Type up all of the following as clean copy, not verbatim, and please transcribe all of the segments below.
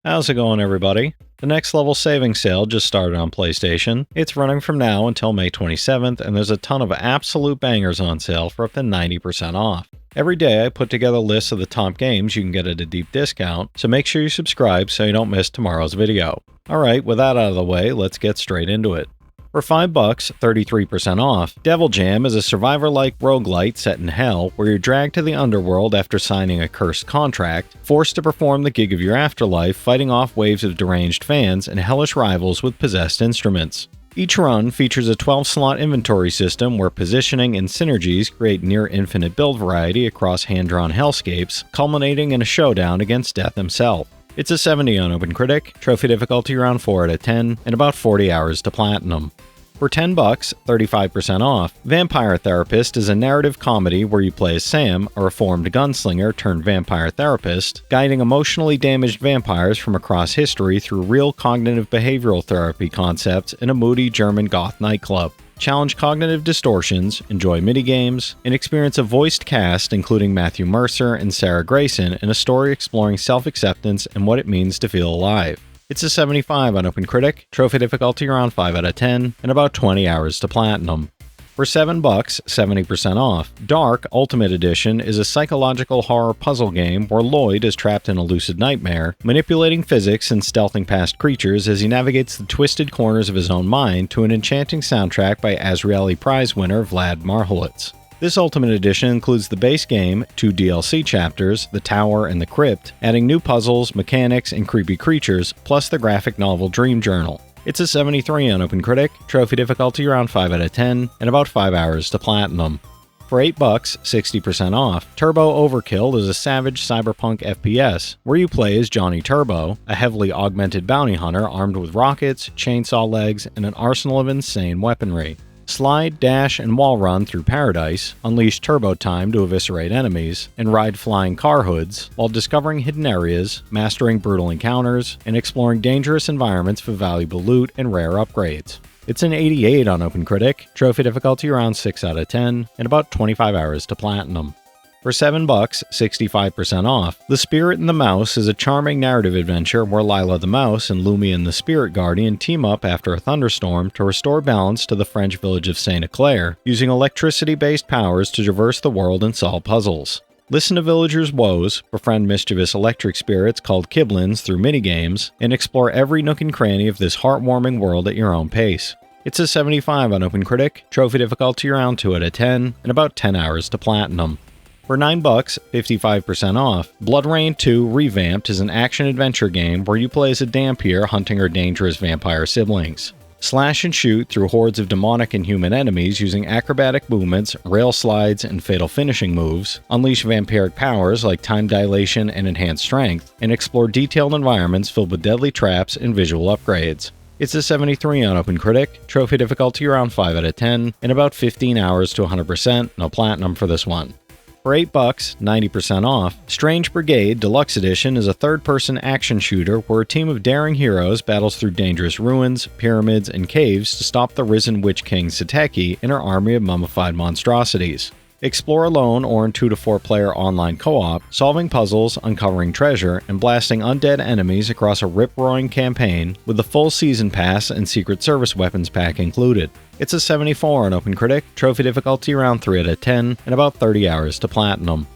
How's it going, everybody? The Next Level Saving Sale just started on PlayStation. It's running from now until May 27th, and there's a ton of absolute bangers on sale for up to 90% off. Every day I put together lists of the top games you can get at a deep discount, so make sure you subscribe so you don't miss tomorrow's video. Alright, with that out of the way, let's get straight into it. For $5, 33% off, Devil Jam is a survivor-like roguelite set in hell where you're dragged to the underworld after signing a cursed contract, forced to perform the gig of your afterlife fighting off waves of deranged fans and hellish rivals with possessed instruments. Each run features a 12-slot inventory system where positioning and synergies create near-infinite build variety across hand-drawn hellscapes, culminating in a showdown against Death himself. It's a 70 on OpenCritic, trophy difficulty around 4 out of 10, and about 40 hours to platinum. For $10, 35% off, Vampire Therapist is a narrative comedy where you play as Sam, a reformed gunslinger turned vampire therapist, guiding emotionally damaged vampires from across history through real cognitive behavioral therapy concepts in a moody German goth nightclub. Challenge cognitive distortions, enjoy minigames, and experience a voiced cast including Matthew Mercer and Sarah Grayson in a story exploring self-acceptance and what it means to feel alive. It's a 75 on OpenCritic, trophy difficulty around 5 out of 10, and about 20 hours to platinum. For $7, 70% off, Darq Ultimate Edition is a psychological horror puzzle game where Lloyd is trapped in a lucid nightmare, manipulating physics and stealthing past creatures as he navigates the twisted corners of his own mind to an enchanting soundtrack by Azrieli Prize winner Vlad Marhowitz. This Ultimate Edition includes the base game, 2 DLC chapters, The Tower and The Crypt, adding new puzzles, mechanics, and creepy creatures, plus the graphic novel Dream Journal. It's a 73 on OpenCritic, trophy difficulty around 5 out of 10, and about 5 hours to platinum. For $8, 60% off, Turbo Overkill is a savage cyberpunk FPS, where you play as Johnny Turbo, a heavily augmented bounty hunter armed with rockets, chainsaw legs, and an arsenal of insane weaponry. Slide, dash, and wall run through paradise, unleash turbo time to eviscerate enemies, and ride flying car hoods, while discovering hidden areas, mastering brutal encounters, and exploring dangerous environments for valuable loot and rare upgrades. It's an 88 on OpenCritic, trophy difficulty around 6 out of 10, and about 25 hours to platinum. For $7, 65% off, The Spirit and the Mouse is a charming narrative adventure where Lila the Mouse and Lumion the Spirit Guardian team up after a thunderstorm to restore balance to the French village of Saint-Eclair, using electricity-based powers to traverse the world and solve puzzles. Listen to villagers' woes, befriend mischievous electric spirits called Kiblins through minigames, and explore every nook and cranny of this heartwarming world at your own pace. It's a 75 on OpenCritic, trophy difficulty around 2 out of 10, and about 10 hours to platinum. For $9, 55% off, BloodRayne 2 Revamped is an action-adventure game where you play as a Dampier hunting her dangerous vampire siblings. Slash and shoot through hordes of demonic and human enemies using acrobatic movements, rail slides, and fatal finishing moves, unleash vampiric powers like time dilation and enhanced strength, and explore detailed environments filled with deadly traps and visual upgrades. It's a 73 on OpenCritic, trophy difficulty around 5 out of 10, and about 15 hours to 100%, no platinum for this one. For $8, 90% off, Strange Brigade Deluxe Edition is a third-person action shooter where a team of daring heroes battles through dangerous ruins, pyramids, and caves to stop the risen Witch King Sateki and her army of mummified monstrosities. Explore alone or in 2 to 4 player online co-op, solving puzzles, uncovering treasure, and blasting undead enemies across a rip-roaring campaign with the full season pass and Secret Service weapons pack included. It's a 74 on OpenCritic, trophy difficulty around 3 out of 10, and about 30 hours to platinum.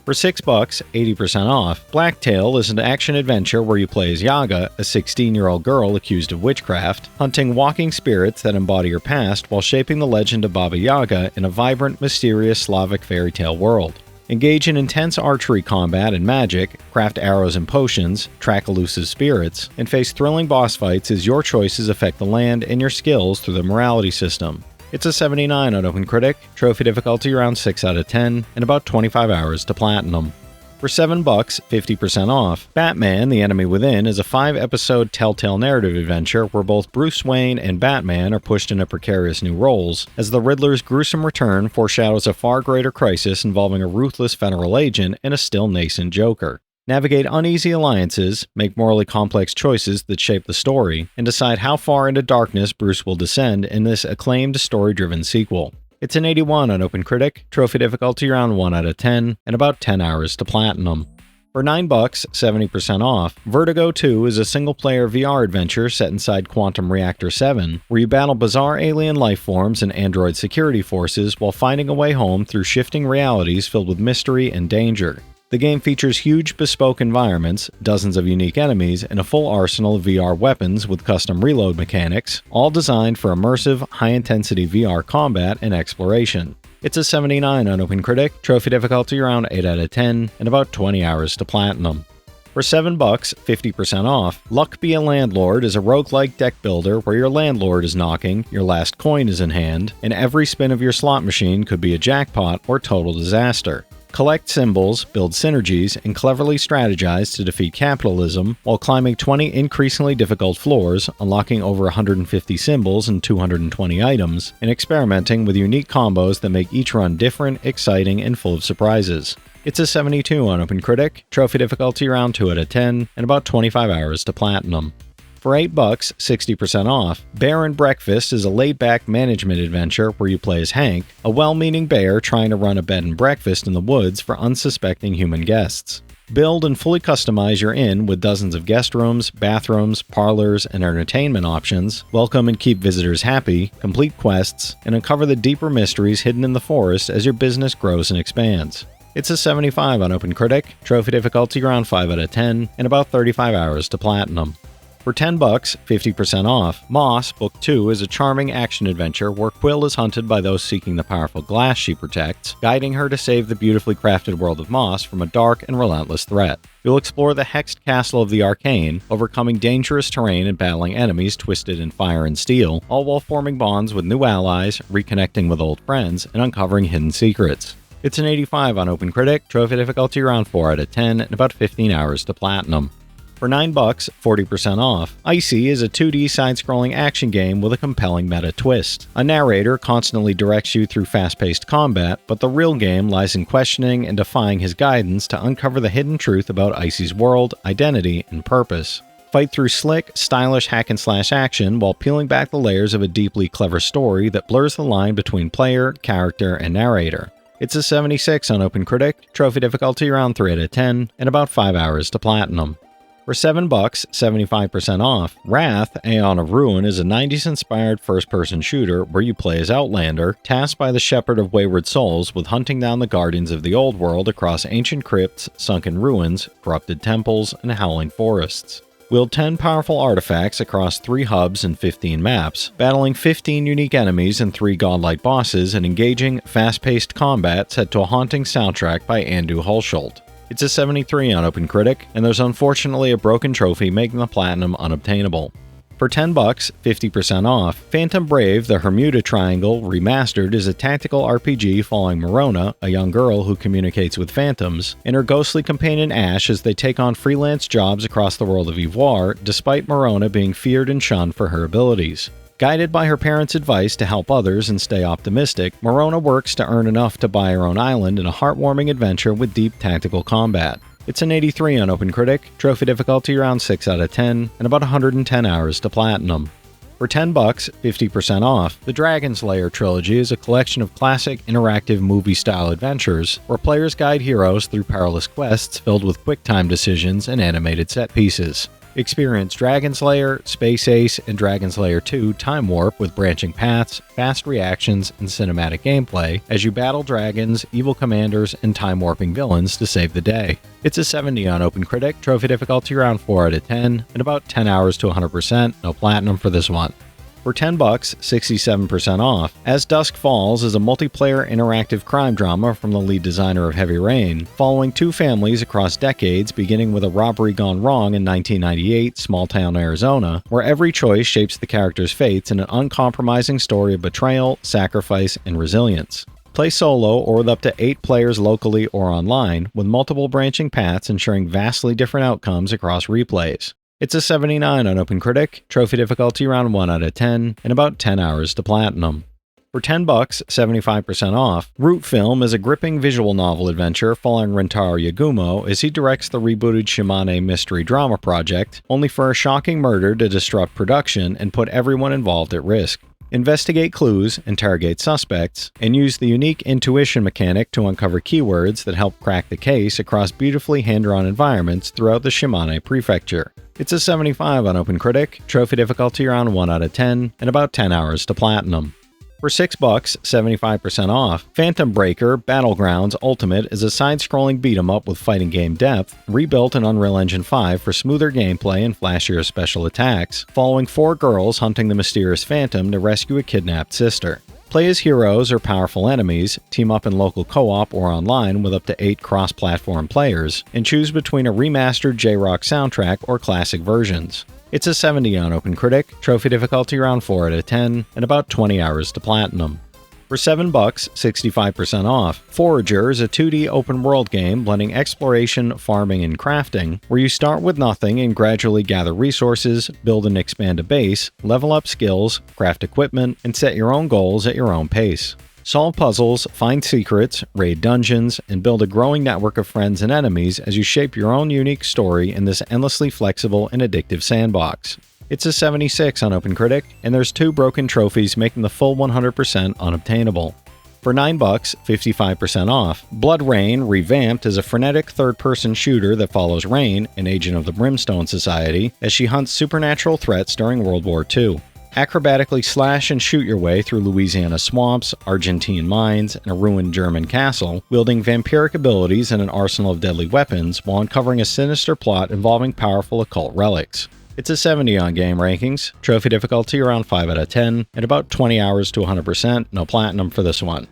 For $6, 80% off, Blacktail is an action-adventure where you play as Yaga, a 16-year-old girl accused of witchcraft, hunting walking spirits that embody her past while shaping the legend of Baba Yaga in a vibrant, mysterious Slavic fairy tale world. Engage in intense archery combat and magic, craft arrows and potions, track elusive spirits, and face thrilling boss fights as your choices affect the land and your skills through the morality system. It's a 79 on OpenCritic, trophy difficulty around 6 out of 10, and about 25 hours to platinum. For $7, 50% off, Batman: The Enemy Within is a 5-episode telltale narrative adventure where both Bruce Wayne and Batman are pushed into precarious new roles, as the Riddler's gruesome return foreshadows a far greater crisis involving a ruthless federal agent and a still nascent Joker. Navigate uneasy alliances, make morally complex choices that shape the story, and decide how far into darkness Bruce will descend in this acclaimed story-driven sequel. It's an 81 on OpenCritic, trophy difficulty around 1 out of 10, and about 10 hours to platinum. For $9, 70% off, Vertigo 2 is a single-player VR adventure set inside Quantum Reactor 7, where you battle bizarre alien life forms and android security forces while finding a way home through shifting realities filled with mystery and danger. The game features huge bespoke environments, dozens of unique enemies, and a full arsenal of VR weapons with custom reload mechanics, all designed for immersive, high-intensity VR combat and exploration. It's a 79 on OpenCritic, trophy difficulty around 8 out of 10, and about 20 hours to platinum. For $7, 50% off, Luck Be a Landlord is a roguelike deck builder where your landlord is knocking, your last coin is in hand, and every spin of your slot machine could be a jackpot or total disaster. Collect symbols, build synergies, and cleverly strategize to defeat capitalism while climbing 20 increasingly difficult floors, unlocking over 150 symbols and 220 items, and experimenting with unique combos that make each run different, exciting, and full of surprises. It's a 72 on OpenCritic, trophy difficulty around 2 out of 10, and about 25 hours to platinum. For $8, 60% off, Bear and Breakfast is a laid-back management adventure where you play as Hank, a well-meaning bear trying to run a bed and breakfast in the woods for unsuspecting human guests. Build and fully customize your inn with dozens of guest rooms, bathrooms, parlors, and entertainment options, welcome and keep visitors happy, complete quests, and uncover the deeper mysteries hidden in the forest as your business grows and expands. It's a 75 on OpenCritic, trophy difficulty around 5 out of 10, and about 35 hours to platinum. For $10, 50% off, Moss Book 2 is a charming action-adventure where Quill is hunted by those seeking the powerful glass she protects, guiding her to save the beautifully crafted world of Moss from a dark and relentless threat. You'll explore the hexed castle of the Arcane, overcoming dangerous terrain and battling enemies twisted in fire and steel, all while forming bonds with new allies, reconnecting with old friends, and uncovering hidden secrets. It's an 85 on OpenCritic, trophy difficulty around 4 out of 10, and about 15 hours to platinum. For $9, 40% off, Icey is a 2D side-scrolling action game with a compelling meta twist. A narrator constantly directs you through fast-paced combat, but the real game lies in questioning and defying his guidance to uncover the hidden truth about Icey's world, identity, and purpose. Fight through slick, stylish hack-and-slash action while peeling back the layers of a deeply clever story that blurs the line between player, character, and narrator. It's a 76 on OpenCritic, trophy difficulty around 3 out of 10, and about 5 hours to platinum. For $7, 75% off, Wrath, Aeon of Ruin is a 90s-inspired first-person shooter where you play as Outlander, tasked by the Shepherd of Wayward Souls with hunting down the guardians of the old world across ancient crypts, sunken ruins, corrupted temples, and howling forests. Wield 10 powerful artifacts across 3 hubs and 15 maps, battling 15 unique enemies and 3 godlike bosses in engaging, fast-paced combat set to a haunting soundtrack by Andu Hulsholt. It's a 73 on OpenCritic, and there's unfortunately a broken trophy making the platinum unobtainable. For $10, 50% off, Phantom Brave, the Hermuda Triangle Remastered is a tactical RPG following Morona, a young girl who communicates with phantoms, and her ghostly companion Ash as they take on freelance jobs across the world of Ivoire, despite Morona being feared and shunned for her abilities. Guided by her parents' advice to help others and stay optimistic, Morona works to earn enough to buy her own island in a heartwarming adventure with deep tactical combat. It's an 83 on OpenCritic, trophy difficulty around 6 out of 10, and about 110 hours to platinum. For $10, 50% off, the Dragon's Lair Trilogy is a collection of classic interactive movie-style adventures where players guide heroes through perilous quests filled with quick-time decisions and animated set pieces. Experience Dragon's Lair, Space Ace, and Dragon's Lair 2 Time Warp with branching paths, fast reactions, and cinematic gameplay as you battle dragons, evil commanders, and time-warping villains to save the day. It's a 70 on OpenCritic, trophy difficulty around 4 out of 10, and about 10 hours to 100%, no platinum for this one. For $10, 67% off, As Dusk Falls is a multiplayer interactive crime drama from the lead designer of Heavy Rain, following 2 families across decades beginning with a robbery gone wrong in 1998 small-town Arizona, where every choice shapes the character's fates in an uncompromising story of betrayal, sacrifice, and resilience. Play solo or with up to 8 players locally or online, with multiple branching paths ensuring vastly different outcomes across replays. It's a 79 on OpenCritic, trophy difficulty around 1 out of 10, and about 10 hours to platinum. For $10, 75% off, Root Film is a gripping visual novel adventure following Rentaro Yagumo as he directs the rebooted Shimane mystery drama project, only for a shocking murder to disrupt production and put everyone involved at risk. Investigate clues, interrogate suspects, and use the unique intuition mechanic to uncover keywords that help crack the case across beautifully hand-drawn environments throughout the Shimane Prefecture. It's a 75 on OpenCritic, trophy difficulty around 1 out of 10, and about 10 hours to platinum. For $6, 75% off, Phantom Breaker Battlegrounds Ultimate is a side-scrolling beat-em-up with fighting game depth, rebuilt in Unreal Engine 5 for smoother gameplay and flashier special attacks, following 4 girls hunting the mysterious Phantom to rescue a kidnapped sister. Play as heroes or powerful enemies, team up in local co-op or online with up to 8 cross-platform players, and choose between a remastered J-Rock soundtrack or classic versions. It's a 70 on OpenCritic, trophy difficulty around 4 out of 10, and about 20 hours to platinum. For $7, 65% off, Forager is a 2D open-world game blending exploration, farming, and crafting, where you start with nothing and gradually gather resources, build and expand a base, level up skills, craft equipment, and set your own goals at your own pace. Solve puzzles, find secrets, raid dungeons, and build a growing network of friends and enemies as you shape your own unique story in this endlessly flexible and addictive sandbox. It's a 76 on OpenCritic, and there's 2 broken trophies making the full 100% unobtainable. For $9, 55% off, BloodRayne Revamped is a frenetic third-person shooter that follows Rain, an agent of the Brimstone Society, as she hunts supernatural threats during World War II. Acrobatically slash and shoot your way through Louisiana swamps, Argentine mines, and a ruined German castle, wielding vampiric abilities and an arsenal of deadly weapons while uncovering a sinister plot involving powerful occult relics. It's a 70 on game rankings, trophy difficulty around 5 out of 10, and about 20 hours to 100%, no platinum for this one.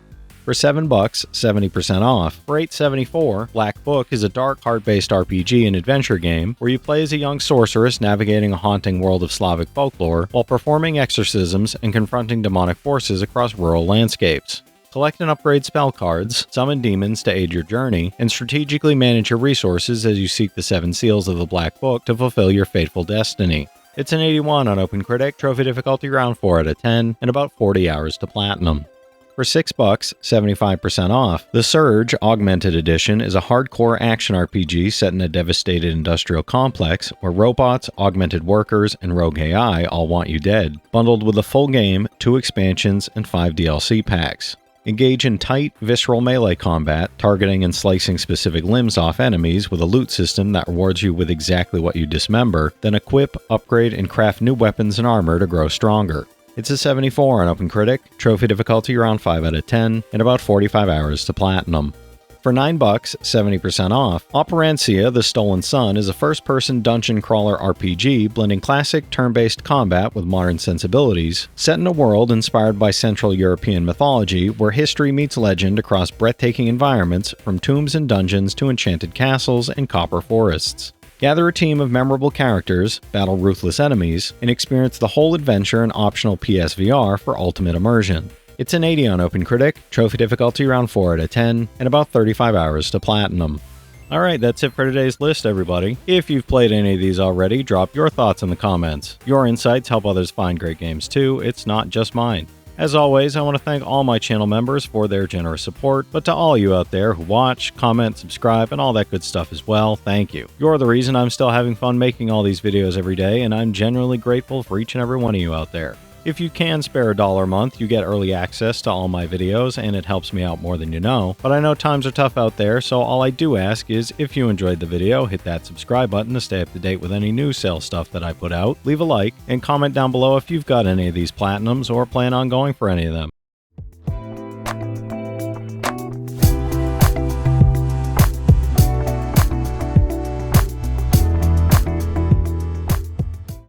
For $7, 70% off. For $8.74, Black Book is a dark, heart-based RPG and adventure game where you play as a young sorceress navigating a haunting world of Slavic folklore while performing exorcisms and confronting demonic forces across rural landscapes. Collect and upgrade spell cards, summon demons to aid your journey, and strategically manage your resources as you seek the 7 seals of the Black Book to fulfill your fateful destiny. It's an 81 on OpenCritic, trophy difficulty around 4 out of 10, and about 40 hours to platinum. For $6, 75% off, The Surge Augmented Edition is a hardcore action RPG set in a devastated industrial complex where robots, augmented workers, and rogue AI all want you dead, bundled with a full game, 2 expansions, and 5 DLC packs. Engage in tight, visceral melee combat, targeting and slicing specific limbs off enemies with a loot system that rewards you with exactly what you dismember, then equip, upgrade, and craft new weapons and armor to grow stronger. It's a 74 on OpenCritic, trophy difficulty around 5 out of 10, and about 45 hours to platinum. For $9, 70% off, Operencia The Stolen Sun is a first-person dungeon crawler RPG blending classic turn-based combat with modern sensibilities, set in a world inspired by Central European mythology where history meets legend across breathtaking environments from tombs and dungeons to enchanted castles and copper forests. Gather a team of memorable characters, battle ruthless enemies, and experience the whole adventure in optional PSVR for ultimate immersion. It's an 80 on OpenCritic, trophy difficulty around 4 out of 10, and about 35 hours to platinum. Alright, that's it for today's list, everybody. If you've played any of these already, drop your thoughts in the comments. Your insights help others find great games too, it's not just mine. As always, I want to thank all my channel members for their generous support, but to all you out there who watch, comment, subscribe, and all that good stuff as well, thank you. You're the reason I'm still having fun making all these videos every day, and I'm genuinely grateful for each and every one of you out there. If you can spare $1 a month, you get early access to all my videos, and it helps me out more than you know. But I know times are tough out there, so all I do ask is, if you enjoyed the video, hit that subscribe button to stay up to date with any new sale stuff that I put out, leave a like, and comment down below if you've got any of these platinums or plan on going for any of them.